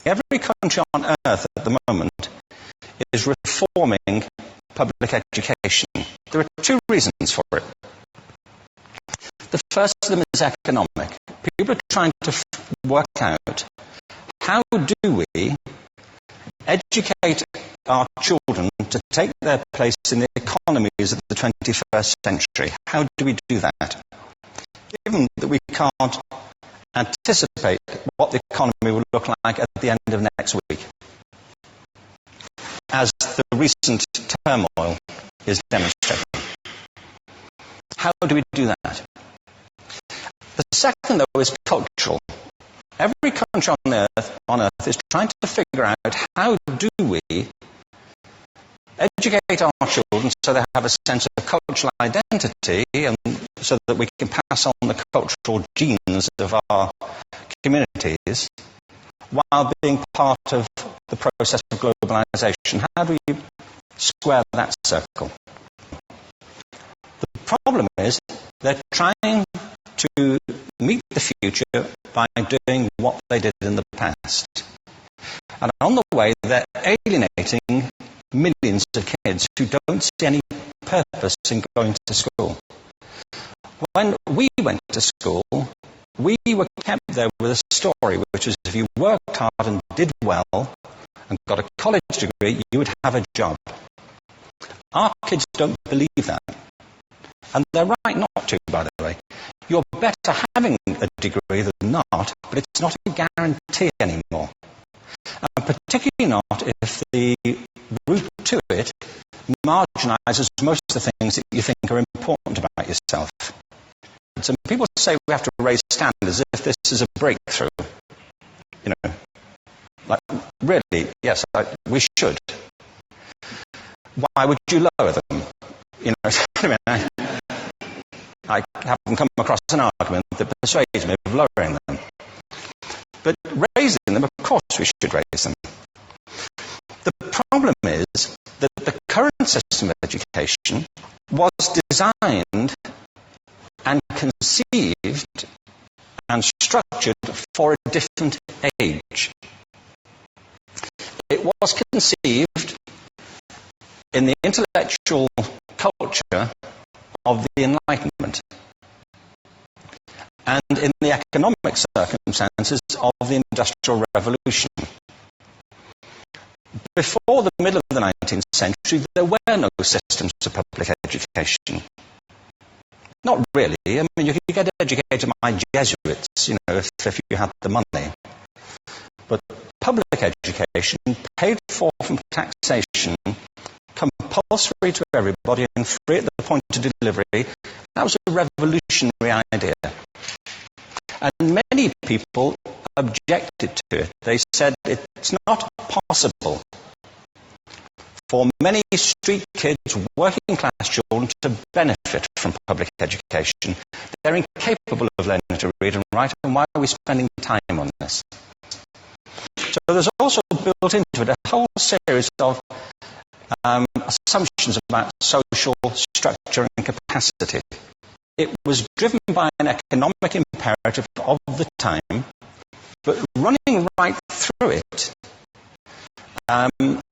every country on earth at the moment is reforming public education. There are two reasons for it. The first of them is economic. People are trying to work out, how do we educate our children to take their place in the economies of the 21st century? How do we do that? Given that we can't anticipate what the economy will look like at the end of next week, as the recent turmoil is demonstrating. How do we do that? The second, though, is cultural. Every country on earth is trying to figure out, how do we educate our children so they have a sense of cultural identity, and so that we can pass on the cultural genes of our communities, while being part of the process of globalization. How do you square that circle? The problem is, they're trying to meet the future by doing what they did in the past. And on the way, they're alienating millions of kids who don't see any purpose in going to school. When we went to school, we were kept there with a story, which is, if you worked hard and did well and got a college degree, you would have a job. Our kids don't believe that. And they're right not to, by the way. You're better having a degree than not, but it's not a guarantee anymore. And particularly not if the route to it marginalises most of the things that you think are important about yourself. So people say we have to raise standards as if this is a breakthrough. You know, like, really, yes, we should. Why would you lower them? You know, I haven't come across an argument that persuades me of lowering them. But raising them, of course we should raise them. The problem is that the current system of education was designed and conceived and structured for a different age. It was conceived in the intellectual culture of the Enlightenment and in the economic circumstances of the Industrial Revolution. Before the middle of the 19th century, there were no systems of public education. Not really. I mean, you could get educated by Jesuits, you know, if you had the money. But public education, paid for from taxation, compulsory to everybody and free at the point of delivery, that was a revolutionary idea. And many people objected to it. They said it's not possible for many street kids, working class children, to benefit from public education. They're incapable of learning to read and write, and why are we spending time on this? So there's also built into it a whole series of assumptions about social structure and capacity. It was driven by an economic imperative of the time, but running right through it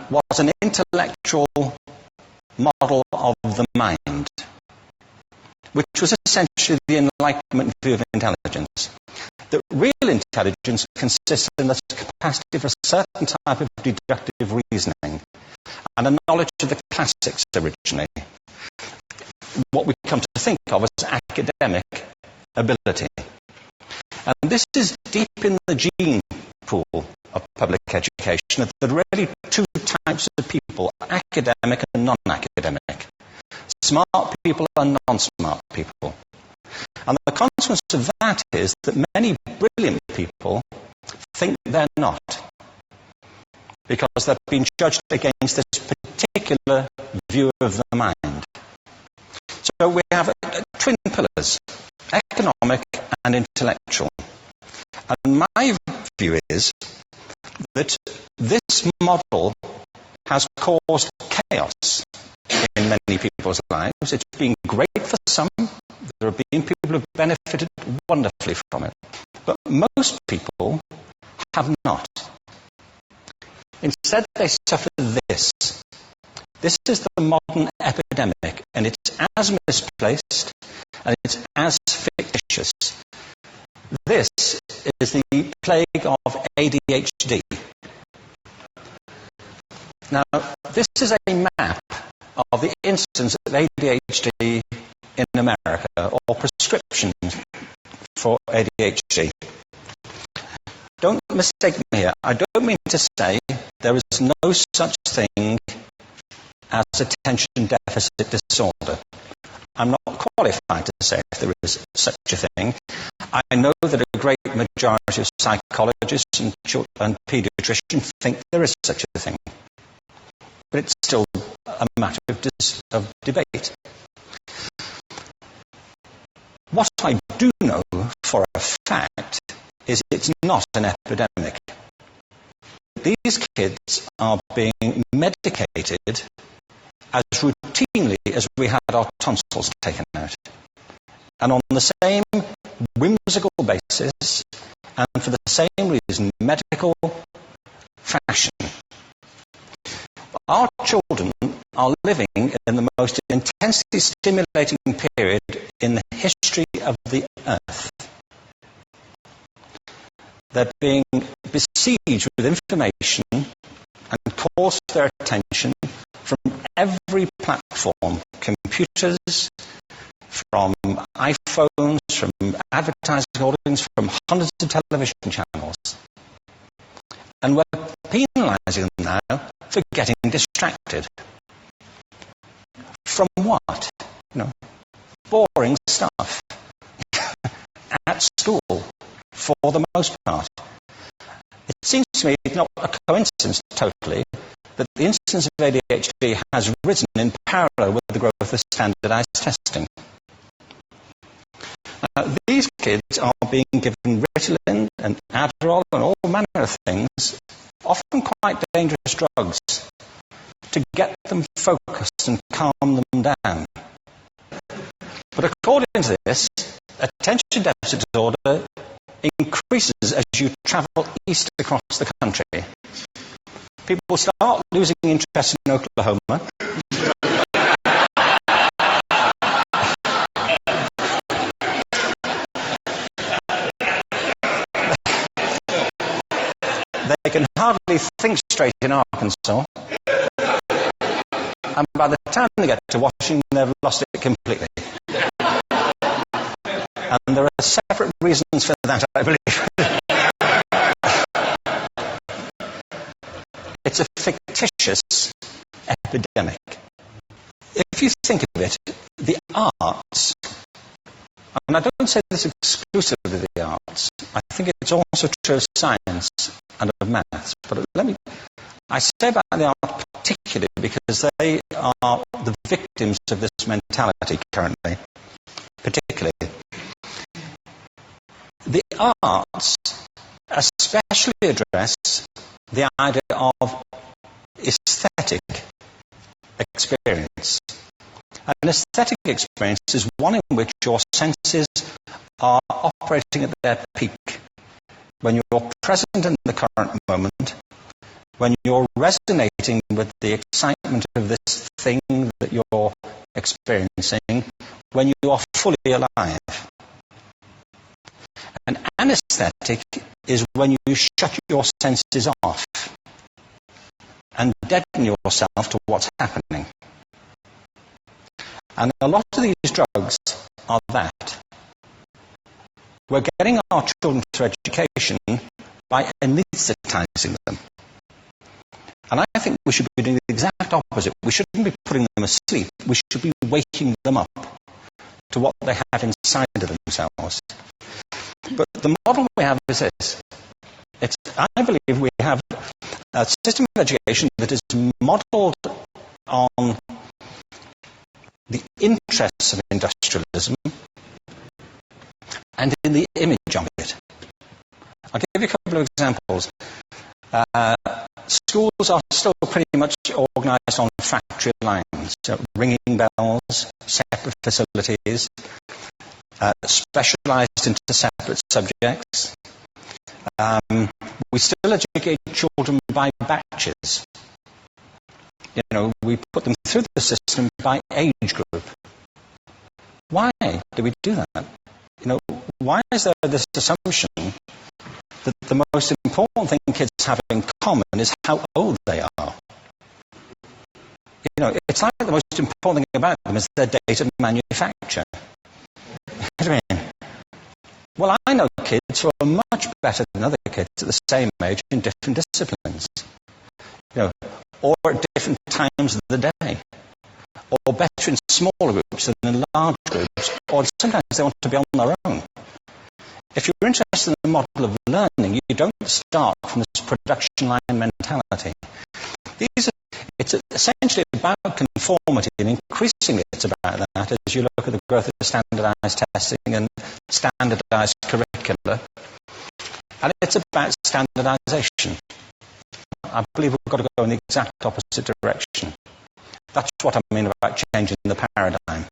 was an intellectual model of the mind, which was essentially the Enlightenment view of intelligence. That real intelligence consists in the capacity for a certain type of deductive reasoning and a knowledge of the classics originally. What we come to think of as academic ability. And this is deep in the gene pool of public education. There are really two types of people, academic and non-academic. Smart people and non-smart people. And the consequence of that is that many brilliant people think they're not, because they've been judged against this particular view of the mind. So we have twin pillars, economic and intellectual. And my view is that this model has caused chaos in many people's lives. It's been great for some. There have been people who have benefited wonderfully from it. But most people have not. Instead, they suffer this. This is the modern epidemic, and it's as misplaced, and it's as fictitious. This is the plague of ADHD. Now, this is a map of the incidence of ADHD in America, or prescriptions for ADHD. Don't mistake me here. I don't mean to say there is no such thing as attention deficit disorder. I'm not qualified to say if there is such a thing. I know that a great majority of psychologists and paediatricians think there is such a thing. But it's still a matter of debate. What I do know for a fact is it's not an epidemic. These kids are being medicated as routinely as we had our tonsils taken out. And on the same whimsical basis, and for the same reason, medical fashion. Our children are living in the most intensely stimulating period in the history of the earth. They're being besieged with information and calls for their attention from every platform, computers, from iPhones, from advertising holdings, from hundreds of television channels. And we're penalising them now for getting distracted. From what? Boring stuff. At school, for the most part. It seems to me not a coincidence totally that the incidence of ADHD has risen in parallel with the growth of standardised testing. These kids are being given Ritalin and Adderall and all manner of things, often quite dangerous drugs, to get them focused and calm them down. But according to this, attention deficit disorder increases as you travel east across the country. People start losing interest in Oklahoma. They can hardly think straight in Arkansas. And by the time they get to Washington, they've lost it completely. And there are separate reasons for that, I believe. It's a fictitious epidemic. If you think of it, the arts, and I don't say this exclusively of the arts, I think it's also true of science and of maths, but I say about the arts particularly because they are the victims of this mentality currently, particularly. The arts especially address the idea of aesthetic experience. An aesthetic experience is one in which your senses are operating at their peak. When you're present in the current moment, when you're resonating with the excitement of this thing that you're experiencing, when you are fully alive. An anesthetic is when you shut your senses off and deaden yourself to what's happening. And a lot of these drugs are that. We're getting our children through education by anaesthetizing them. And I think we should be doing the exact opposite. We shouldn't be putting them asleep. We should be waking them up to what they have inside of themselves. But the model we have is this. I believe we have a system of education that is modelled on the interests of industrialism and in the image of it. I'll give you a couple of examples. Schools are still pretty much organised on factory lines, ringing bells, separate facilities, specialised into separate subjects. We still educate children by batches. We put them through the system by age group. Why do we do that? Why is there this assumption that the most important thing kids have in common is how old they are? It's like the most important thing about them is their date of manufacture. You know what I mean? Well, I know kids who are much better than other kids at the same age in different disciplines. Or at different times of the day. Or better in smaller groups than in large groups. Or sometimes they want to be on their own. If you're interested in the model of learning, you don't start from this production line mentality. It's essentially about conformity, and increasingly it's about that as you look at the growth of standardised testing and standardised curricula. And it's about standardisation. I believe we've got to go in the exact opposite direction. That's what I mean about changing the paradigm.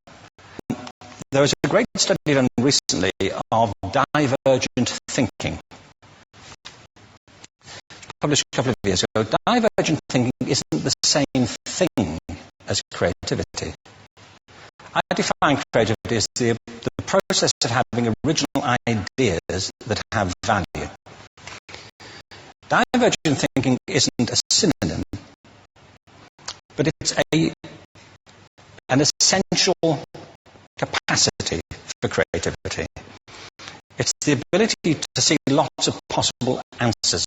There was a great study done recently of divergent thinking. Published a couple of years ago. Divergent thinking isn't the same thing as creativity. I define creativity as the process of having original ideas that have value. Divergent thinking isn't a synonym, but it's an essential capacity for creativity. It's the ability to see lots of possible answers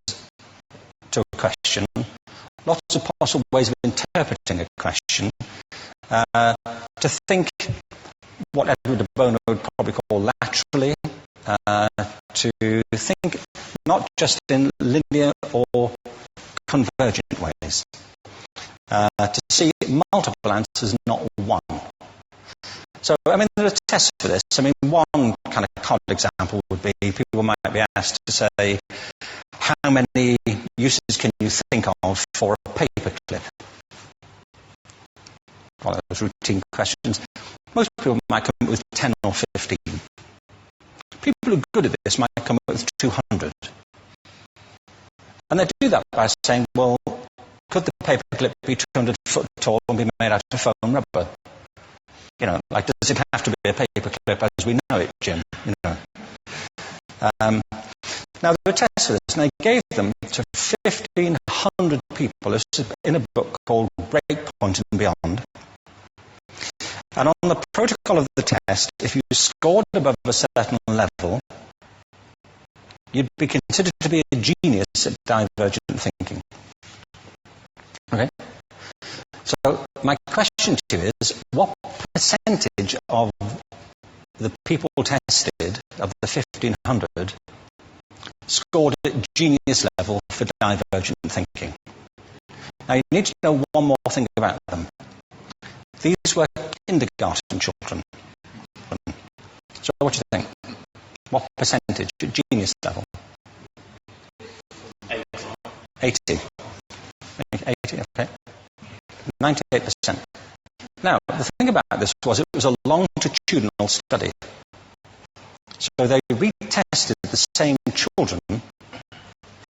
to a question, lots of possible ways of interpreting a question, to think what Edward de Bono would probably call laterally, to think not just in linear or convergent ways, to see multiple answers, not one. So, there are tests for this. One kind of common example would be people might be asked to say, how many uses can you think of for a paperclip? One of those routine questions. Most people might come up with 10 or 15. People who are good at this might come up with 200. And they do that by saying, well, could the paperclip be 200 foot tall and be made out of foam rubber? Does it have to be a paperclip as we know it, Jim? Now, there were tests for this, and they gave them to 1,500 people. This is in a book called Breakpoint and Beyond. And on the protocol of the test, if you scored above a certain level, you'd be considered to be a genius at divergent thinking. Okay? So, my question to you is, what percentage of the people tested, of the 1,500, scored at genius level for divergent thinking? Now, you need to know one more thing about them. These were kindergarten children. So what do you think? What percentage at genius level? 80. 80, okay. 98%. Now, the thing about this was it was a longitudinal study. So they retested the same children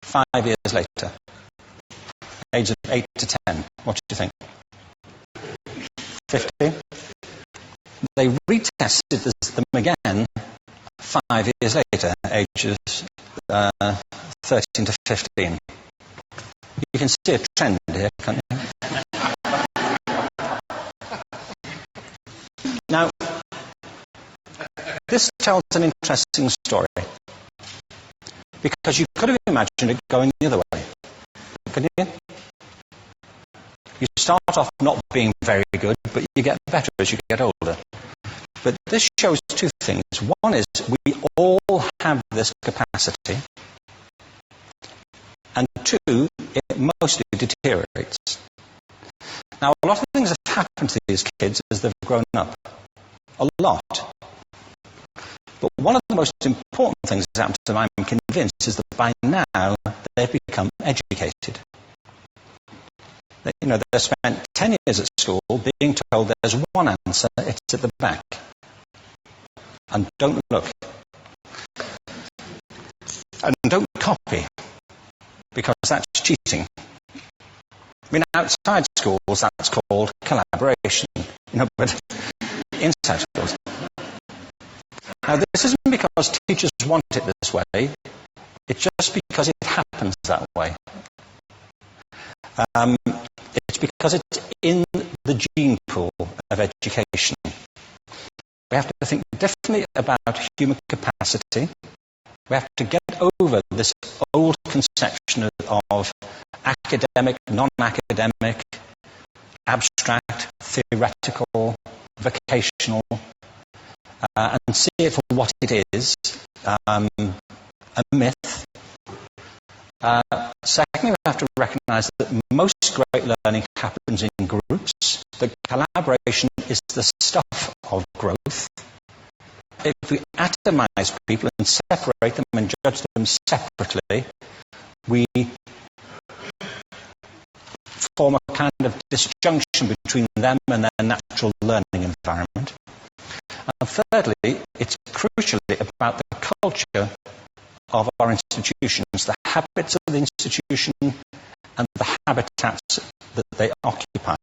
5 years later, age of 8 to 10. What do you think? 50? They retested them again 5 years later, ages 13 to 15. You can see a trend here, can't you? Now, this tells an interesting story, because you could have imagined it going the other way, couldn't you? You start off not being very good, but you get better as you get older. But this shows two things. One is we all have this capacity, and two, it mostly deteriorates. Now, a lot of things have happened to these kids as they've grown up. A lot. But one of the most important things that happened to them, I'm convinced, is that by now they've become educated. They've spent 10 years at school being told there's one answer, it's at the back. And don't look. And don't copy. because that's cheating. I mean, outside schools, that's called collaboration, but inside schools. Now, this isn't because teachers want it this way, it's just because it happens that way. It's because it's in the gene pool of education. We have to think differently about human capacity. We have to get over this old conception of academic, non-academic, abstract, theoretical, vocational, and see it for what it is, a myth. Secondly, we have to recognise that most great learning happens in groups, that collaboration is the stuff of growth. If we atomise people and separate them and judge them separately, we form a kind of disjunction between them and their natural learning environment. And thirdly, it's crucially about the culture of our institutions, the habits of the institution and the habitats that they occupy.